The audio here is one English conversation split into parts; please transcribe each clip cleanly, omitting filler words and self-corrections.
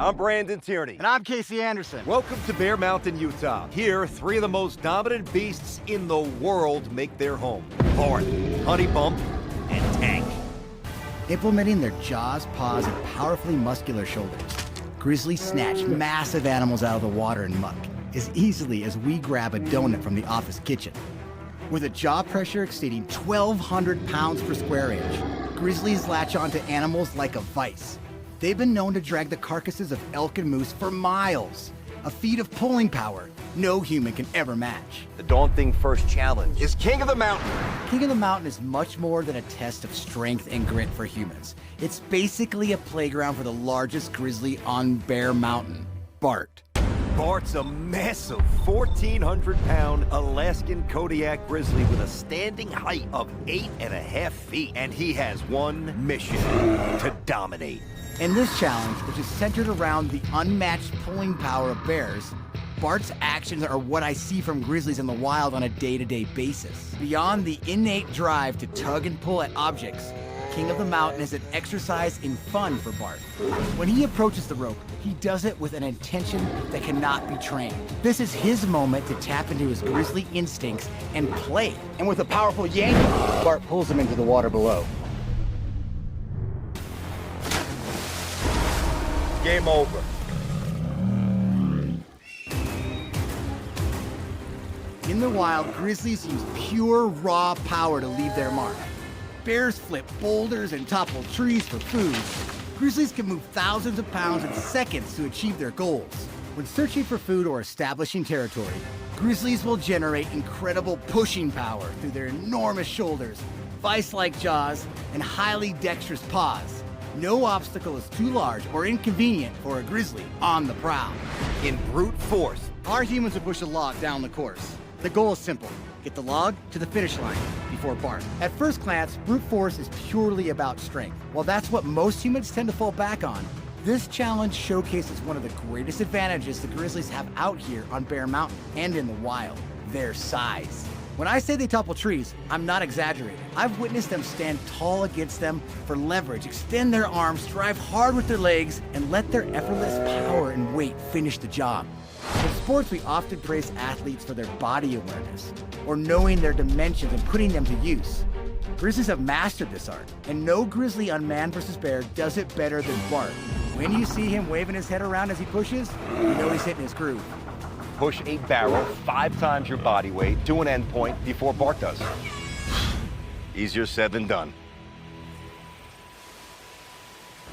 I'm Brandon Tierney. And I'm Casey Anderson. Welcome to Bear Mountain, Utah. Here, three of the most dominant beasts in the world make their home. Bart, Honey Bump, and Tank. Implementing their jaws, paws, and powerfully muscular shoulders, grizzlies snatch massive animals out of the water and muck as easily as we grab a donut from the office kitchen. With a jaw pressure exceeding 1,200 pounds per square inch, grizzlies latch onto animals like a vice. They've been known to drag the carcasses of elk and moose for miles, a feat of pulling power no human can ever match. The daunting first challenge is King of the Mountain. King of the Mountain is much more than a test of strength and grit for humans. It's basically a playground for the largest grizzly on Bear Mountain, Bart. Bart's a massive 1,400-pound Alaskan Kodiak grizzly with a standing height of 8.5 feet. And he has one mission: to dominate. In this challenge, which is centered around the unmatched pulling power of bears, Bart's actions are what I see from grizzlies in the wild on a day-to-day basis. Beyond the innate drive to tug and pull at objects, King of the Mountain is an exercise in fun for Bart. When he approaches the rope, he does it with an intention that cannot be trained. This is his moment to tap into his grizzly instincts and play. And with a powerful yank, Bart pulls him into the water below. Game over. In the wild, grizzlies use pure, raw power to leave their mark. Bears flip boulders and topple trees for food. Grizzlies can move thousands of pounds in seconds to achieve their goals. When searching for food or establishing territory, grizzlies will generate incredible pushing power through their enormous shoulders, vice-like jaws, and highly dexterous paws. No obstacle is too large or inconvenient for a grizzly on the prowl. In brute force, Our humans will push a log down the course. The goal is simple: get the log to the finish line before Bart. At first glance, brute force is purely about strength. While that's what most humans tend to fall back on, this challenge showcases one of the greatest advantages the grizzlies have out here on Bear Mountain and in the wild: their size. When I say they topple trees, I'm not exaggerating. I've witnessed them stand tall against them for leverage, extend their arms, drive hard with their legs, and let their effortless power and weight finish the job. In sports, we often praise athletes for their body awareness, or knowing their dimensions and putting them to use. Grizzlies have mastered this art, and no grizzly on man versus bear does it better than Bart. When you see him waving his head around as he pushes, you know he's hitting his groove. push a barrel 5 times your body weight to an end point before Bart does. Easier said than done.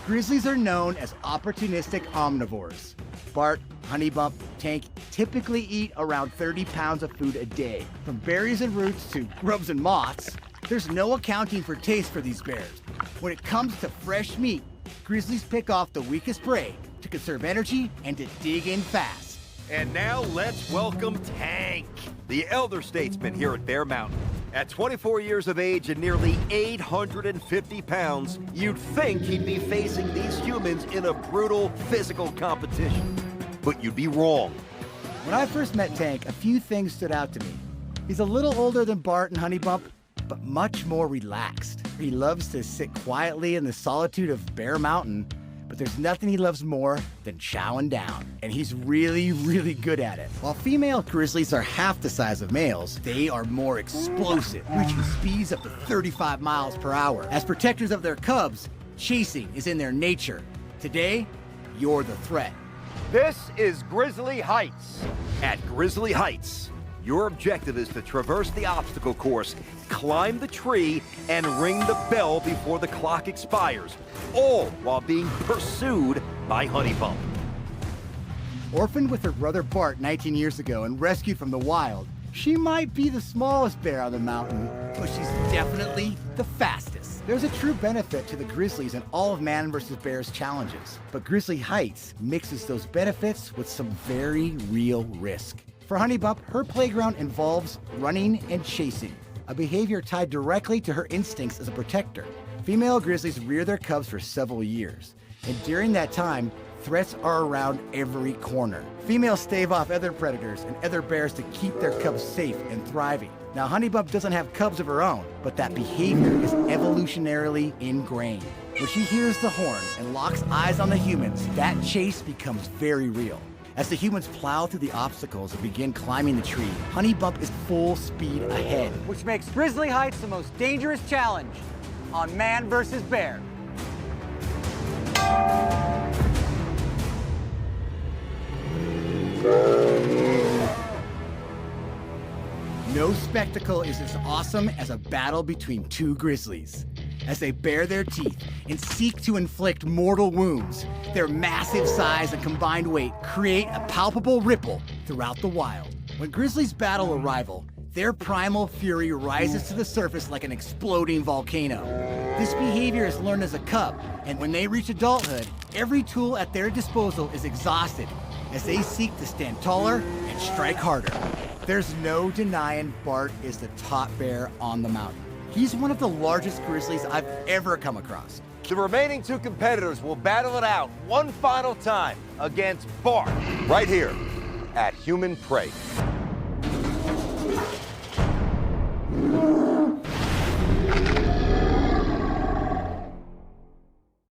Grizzlies are known as opportunistic omnivores. Bart, Honey Bump, Tank typically eat around 30 pounds of food a day. From berries and roots to grubs and moths, there's no accounting for taste for these bears. When it comes to fresh meat, grizzlies pick off the weakest prey to conserve energy and to dig in fast. And now let's welcome Tank, the elder statesman here at Bear Mountain. At 24 years of age and nearly 850 pounds, you'd think he'd be facing these humans in a brutal physical competition. But you'd be wrong. When I first met Tank, a few things stood out to me. He's a little older than Bart and Honey Bump, but much more relaxed. He loves to sit quietly in the solitude of Bear Mountain, but there's nothing he loves more than chowing down, and he's really, really good at it. While female grizzlies are half the size of males, they are more explosive, reaching speeds up to 35 miles per hour. As protectors of their cubs, chasing is in their nature. Today, you're the threat. This is Grizzly Heights. At Grizzly Heights, your objective is to traverse the obstacle course, climb the tree, and ring the bell before the clock expires, all while being pursued by Honey Bump. Orphaned with her brother Bart 19 years ago and rescued from the wild, she might be the smallest bear on the mountain, but she's definitely the fastest. There's a true benefit to the grizzlies in all of man versus bears challenges, but Grizzly Heights mixes those benefits with some very real risk. For Honey Bump, her playground involves running and chasing, a behavior tied directly to her instincts as a protector. Female grizzlies rear their cubs for several years, and during that time, threats are around every corner. Females stave off other predators and other bears to keep their cubs safe and thriving. Now, Honey Bump doesn't have cubs of her own, but that behavior is evolutionarily ingrained. When she hears the horn and locks eyes on the humans, that chase becomes very real. As the humans plow through the obstacles and begin climbing the tree, Honey Bump is full speed ahead. Which makes Grizzly Heights the most dangerous challenge on Man vs. Bear. No spectacle is as awesome as a battle between two grizzlies. As they bare their teeth and seek to inflict mortal wounds, their massive size and combined weight create a palpable ripple throughout the wild. When grizzlies battle a rival, their primal fury rises to the surface like an exploding volcano. This behavior is learned as a cub, and when they reach adulthood, every tool at their disposal is exhausted as they seek to stand taller and strike harder. There's no denying Bart is the top bear on the mountain. He's one of the largest grizzlies I've ever come across. The remaining two competitors will battle it out one final time against Bart, right here at Human Prey.